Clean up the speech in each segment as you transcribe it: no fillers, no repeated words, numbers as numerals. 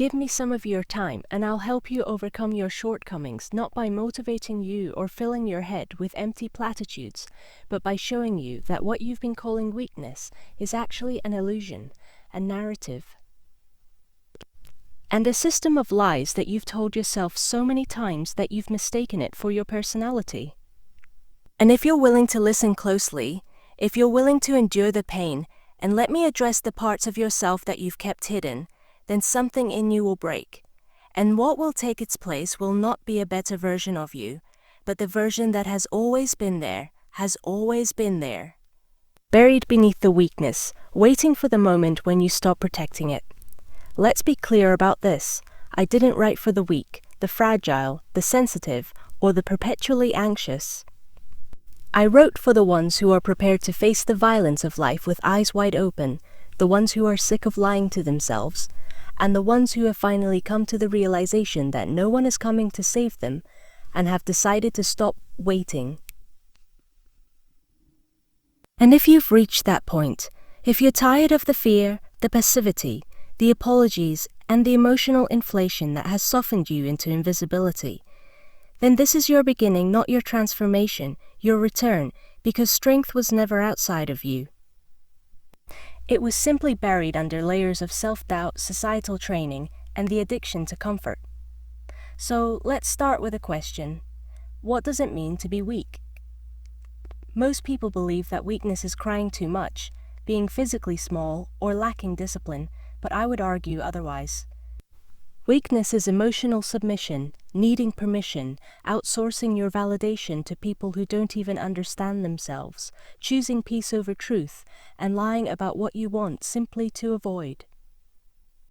Give me some of your time and I'll help you overcome your shortcomings, not by motivating you or filling your head with empty platitudes, but by showing you that what you've been calling weakness is actually an illusion, a narrative, and a system of lies that you've told yourself so many times that you've mistaken it for your personality. And if you're willing to listen closely, if you're willing to endure the pain, and let me address the parts of yourself that you've kept hidden, then something in you will break. And what will take its place will not be a better version of you, but the version that has always been there, buried beneath the weakness, waiting for the moment when you stop protecting it. Let's be clear about this. I didn't write for the weak, the fragile, the sensitive, or the perpetually anxious. I wrote for the ones who are prepared to face the violence of life with eyes wide open, the ones who are sick of lying to themselves, and the ones who have finally come to the realization that no one is coming to save them and have decided to stop waiting. And if you've reached that point, if you're tired of the fear, the passivity, the apologies, and the emotional inflation that has softened you into invisibility, then this is your beginning, not your transformation, your return, because strength was never outside of you. It was simply buried under layers of self-doubt, societal training, and the addiction to comfort. So let's start with a question. What does it mean to be weak? Most people believe that weakness is crying too much, being physically small, or lacking discipline, but I would argue otherwise. Weakness is emotional submission, needing permission, outsourcing your validation to people who don't even understand themselves, choosing peace over truth, and lying about what you want simply to avoid.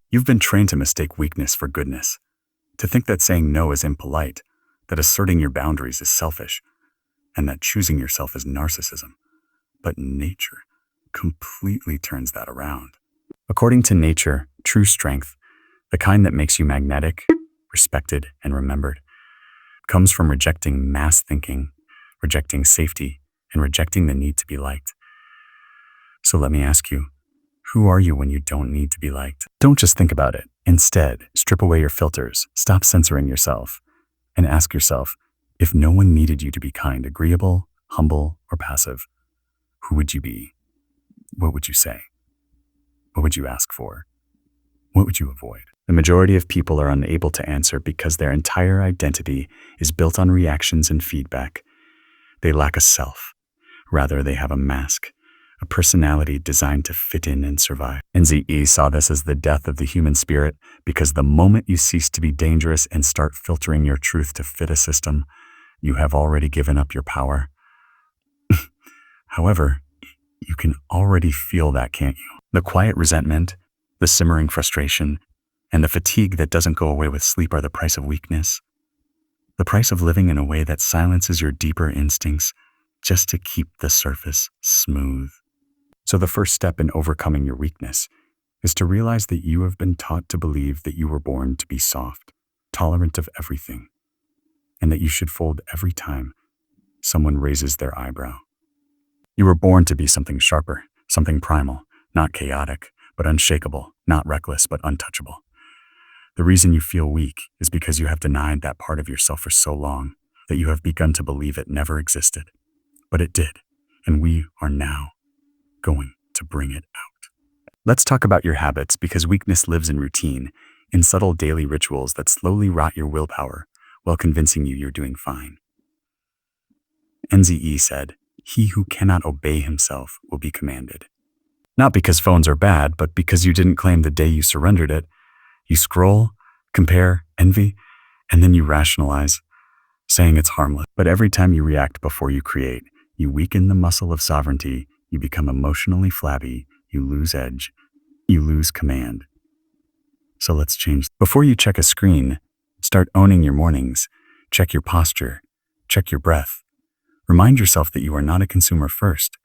You've been trained to mistake weakness for goodness, to think that saying no is impolite, that asserting your boundaries is selfish, and that choosing yourself is narcissism. But nature completely turns that around. According to nature, true strength, the kind that makes you magnetic, respected, and remembered, comes from rejecting mass thinking, rejecting safety, and rejecting the need to be liked. So let me ask you, who are you when you don't need to be liked? Don't just think about it. Instead, strip away your filters, stop censoring yourself, and ask yourself, if no one needed you to be kind, agreeable, humble, or passive, who would you be? What would you say? What would you ask for? What would you avoid? The majority of people are unable to answer because their entire identity is built on reactions and feedback. They lack a self. Rather, they have a mask, a personality designed to fit in and survive. NZE saw this as the death of the human spirit because the moment you cease to be dangerous and start filtering your truth to fit a system, you have already given up your power. However, you can already feel that, can't you? The quiet resentment, the simmering frustration, and the fatigue that doesn't go away with sleep are the price of weakness. The price of living in a way that silences your deeper instincts just to keep the surface smooth. So the first step in overcoming your weakness is to realize that you have been taught to believe that you were born to be soft, tolerant of everything, and that you should fold every time someone raises their eyebrow. You were born to be something sharper, something primal, not chaotic, but unshakable, not reckless, but untouchable. The reason you feel weak is because you have denied that part of yourself for so long that you have begun to believe it never existed. But it did, and we are now going to bring it out. Let's talk about your habits, because weakness lives in routine, in subtle daily rituals that slowly rot your willpower while convincing you you're doing fine. NZE said, "He who cannot obey himself will be commanded." Not because phones are bad, but because you didn't claim the day you surrendered it. You scroll, compare, envy, and then you rationalize, saying it's harmless. But every time you react before you create, you weaken the muscle of sovereignty, you become emotionally flabby, you lose edge, you lose command. So let's change. Before you check a screen, start owning your mornings, check your posture, check your breath. Remind yourself that you are not a consumer first,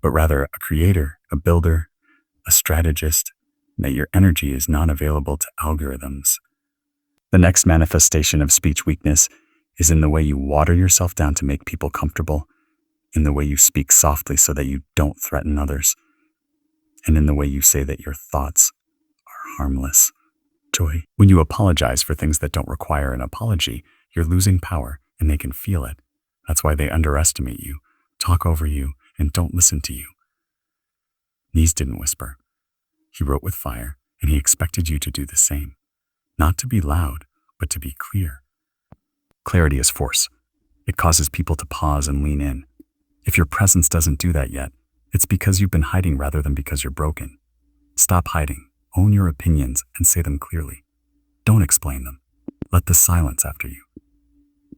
but rather a creator, a builder, a strategist, and that your energy is not available to algorithms. The next manifestation of speech weakness is in the way you water yourself down to make people comfortable, in the way you speak softly so that you don't threaten others, and in the way you say that your thoughts are harmless to joy. When you apologize for things that don't require an apology, you're losing power, and they can feel it. That's why they underestimate you, talk over you, and don't listen to you. Nietzsche didn't whisper. He wrote with fire, and he expected you to do the same. Not to be loud, but to be clear. Clarity is force. It causes people to pause and lean in. If your presence doesn't do that yet, it's because you've been hiding rather than because you're broken. Stop hiding, own your opinions, and say them clearly. Don't explain them. Let the silence after you.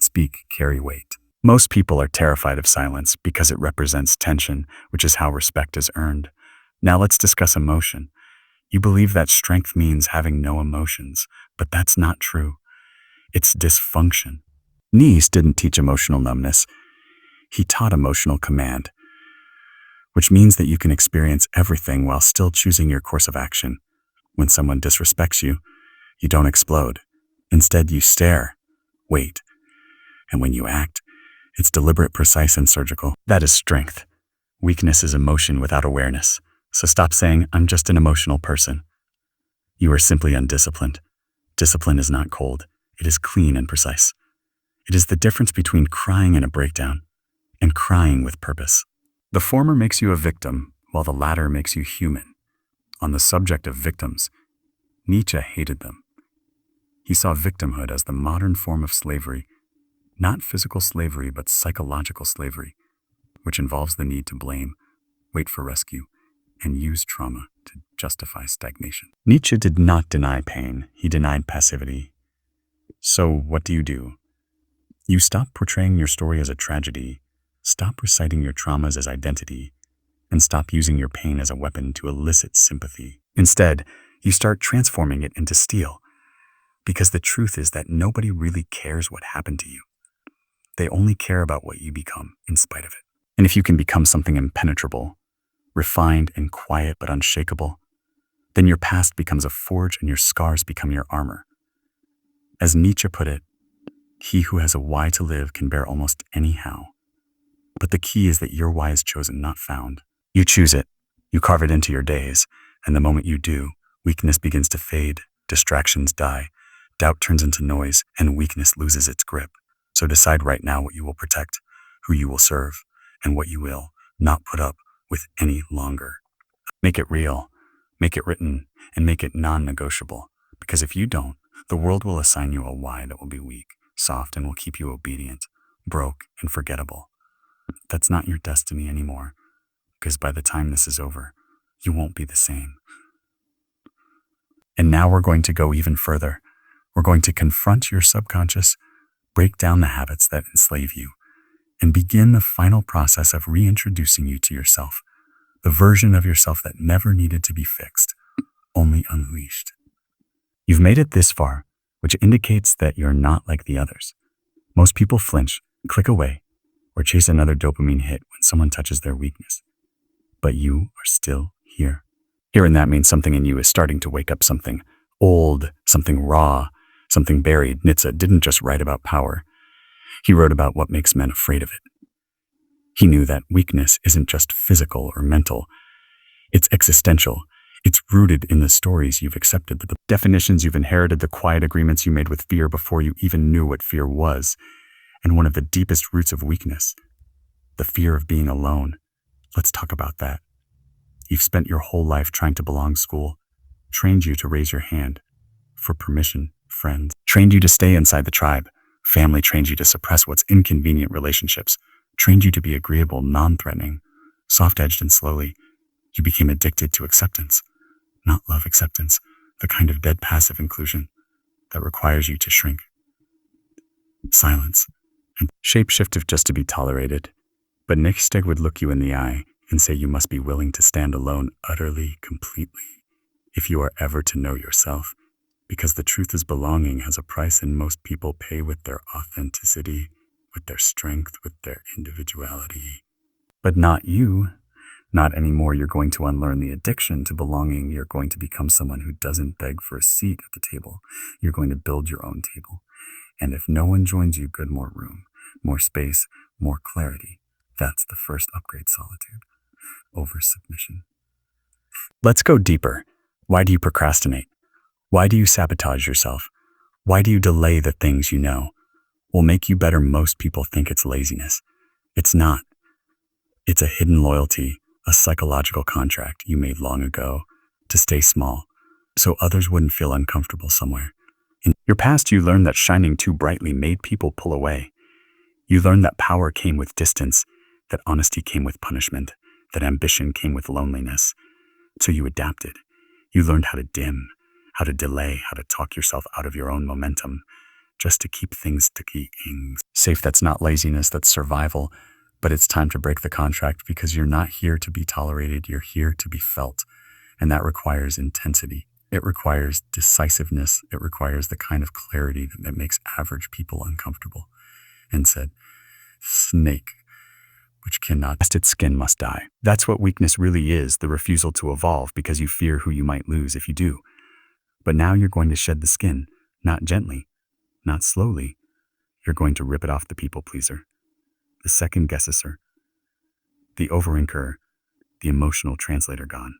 Speak, carry weight. Most people are terrified of silence because it represents tension, which is how respect is earned. Now let's discuss emotion. You believe that strength means having no emotions, but that's not true. It's dysfunction. Nietzsche didn't teach emotional numbness. He taught emotional command, which means that you can experience everything while still choosing your course of action. When someone disrespects you, you don't explode. Instead, you stare, wait, and when you act, it's deliberate, precise, and surgical. That is strength. Weakness is emotion without awareness. So stop saying, I'm just an emotional person. You are simply undisciplined. Discipline is not cold. It is clean and precise. It is the difference between crying in a breakdown and crying with purpose. The former makes you a victim, while the latter makes you human. On the subject of victims, Nietzsche hated them. He saw victimhood as the modern form of slavery, not physical slavery, but psychological slavery, which involves the need to blame, wait for rescue, and use trauma to justify stagnation. Nietzsche did not deny pain. He denied passivity. So what do? You stop portraying your story as a tragedy, stop reciting your traumas as identity, and stop using your pain as a weapon to elicit sympathy. Instead, you start transforming it into steel, because the truth is that nobody really cares what happened to you. They only care about what you become in spite of it. And if you can become something impenetrable, refined and quiet but unshakable, then your past becomes a forge and your scars become your armor. As Nietzsche put it, he who has a why to live can bear almost any how. But the key is that your why is chosen, not found. You choose it, you carve it into your days, and the moment you do, weakness begins to fade, distractions die, doubt turns into noise, and weakness loses its grip. So decide right now what you will protect, who you will serve, and what you will not put up with any longer. Make it real, make it written, and make it non-negotiable. Because if you don't, the world will assign you a why that will be weak, soft, and will keep you obedient, broke, and forgettable. That's not your destiny anymore, because by the time this is over, you won't be the same. And now we're going to go even further. We're going to confront your subconscious, break down the habits that enslave you, and begin the final process of reintroducing you to yourself, the version of yourself that never needed to be fixed, only unleashed. You've made it this far, which indicates that you're not like the others. Most people flinch, click away, or chase another dopamine hit when someone touches their weakness. But you are still here. Here and that means something in you is starting to wake up, something old, something raw, something buried. Nietzsche didn't just write about power. He wrote about what makes men afraid of it. He knew that weakness isn't just physical or mental. It's existential. It's rooted in the stories you've accepted, the definitions you've inherited, the quiet agreements you made with fear before you even knew what fear was. And one of the deepest roots of weakness, the fear of being alone. Let's talk about that. You've spent your whole life trying to belong. School trained you to raise your hand for permission. Friends trained you to stay inside the tribe. Family trained you to suppress what's inconvenient. Relationships trained you to be agreeable, non-threatening, soft-edged, and slowly you became addicted to acceptance. Not love acceptance, the kind of dead passive inclusion that requires you to shrink, silence, and shape-shift just to be tolerated. But Nietzsche would look you in the eye and say you must be willing to stand alone utterly, completely, if you are ever to know yourself, because the truth is belonging has a price and most people pay with their authenticity, with their strength, with their individuality. But not you. Not anymore. You're going to unlearn the addiction to belonging. You're going to become someone who doesn't beg for a seat at the table. You're going to build your own table. And if no one joins you, good, more room, more space, more clarity. That's the first upgrade. Solitude over submission. Let's go deeper. Why do you procrastinate? Why do you sabotage yourself? Why do you delay the things you know will make you better? Most people think it's laziness. It's not. It's a hidden loyalty, a psychological contract you made long ago to stay small, so others wouldn't feel uncomfortable somewhere. In your past, you learned that shining too brightly made people pull away. You learned that power came with distance, that honesty came with punishment, that ambition came with loneliness. So you adapted. You learned how to dim, how to delay, how to talk yourself out of your own momentum, just to keep things safe. That's not laziness, that's survival. But it's time to break the contract, because you're not here to be tolerated, you're here to be felt. And that requires intensity. It requires decisiveness. It requires the kind of clarity that makes average people uncomfortable. And said, snake, which cannot rest its skin, must die. That's what weakness really is, the refusal to evolve because you fear who you might lose if you do. But now you're going to shed the skin, not gently, not slowly. You're going to rip it off the people pleaser, the second guesser, the over-inker, the emotional translator gone.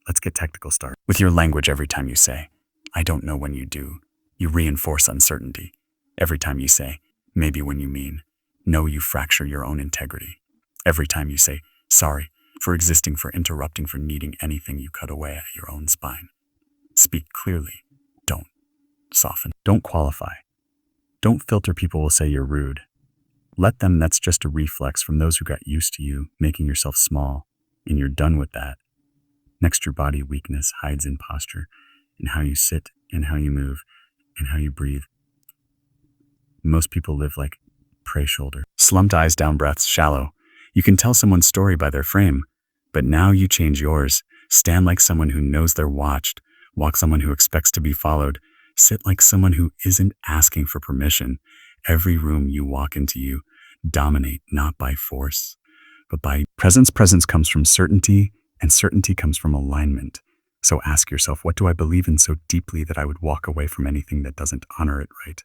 Let's get technical. Start with your language. Every time you say, I don't know, when you do, you reinforce uncertainty. Every time you say, maybe, when you mean, no, you fracture your own integrity. Every time you say, sorry, for existing, for interrupting, for needing anything, you cut away at your own spine. Speak clearly. Don't soften. Don't qualify. Don't filter. People will say you're rude. Let them. That's just a reflex from those who got used to you making yourself small, and you're done with that. Next, your body weakness hides in posture, in how you sit, in how you move, in how you breathe. Most people live like prey shoulder. Slumped eyes, down breaths, shallow. You can tell someone's story by their frame, but now you change yours. Stand like someone who knows they're watched. Walk someone who expects to be followed. Sit like someone who isn't asking for permission. Every room you walk into, you dominate, not by force, but by presence. Presence comes from certainty, and certainty comes from alignment. So ask yourself, what do I believe in so deeply that I would walk away from anything that doesn't honor it right?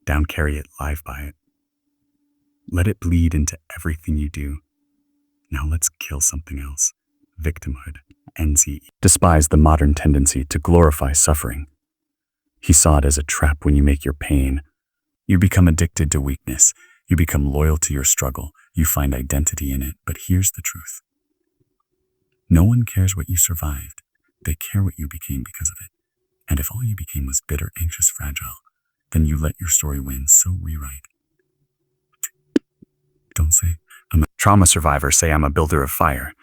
Down, carry it, live by it. Let it bleed into everything you do. Now let's kill something else. Victimhood. NZE. Despise the modern tendency to glorify suffering. He saw it as a trap. When you make your pain, you become addicted to weakness. You become loyal to your struggle. You find identity in it. But here's the truth. No one cares what you survived. They care what you became because of it. And if all you became was bitter, anxious, fragile, then you let your story win. So rewrite. Don't say, I'm a trauma survivor. Say, I'm a builder of fire.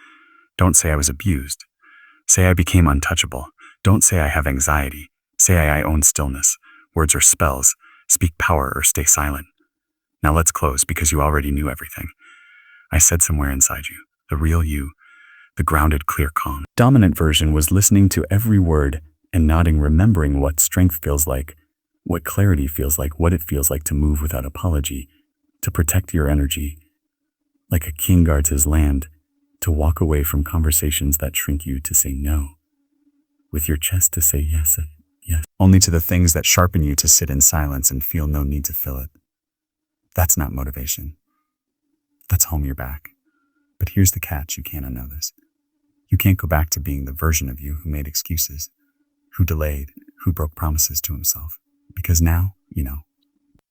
Don't say I was abused. Say I became untouchable. Don't say I have anxiety. Say I own stillness. Words are spells. Speak power or stay silent. Now let's close, because you already knew everything. I said somewhere inside you, the real you, the grounded, clear, calm. Dominant version was listening to every word and nodding, remembering what strength feels like, what clarity feels like, what it feels like to move without apology, to protect your energy, like a king guards his land, to walk away from conversations that shrink you, to say no, with your chest to say yes, yes, only to the things that sharpen you, to sit in silence and feel no need to fill it. That's not motivation. That's home your back. But here's the catch, you can't unknow this. You can't go back to being the version of you who made excuses, who delayed, who broke promises to himself. Because now, you know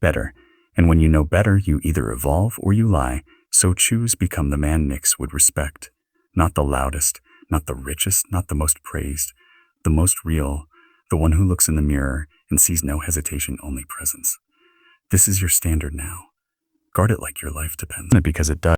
better. And when you know better, you either evolve or you lie. So choose, become the man Nix would respect. Not the loudest, not the richest, not the most praised, the most real, the one who looks in the mirror and sees no hesitation, only presence. This is your standard now. Guard it like your life depends on it, because it does.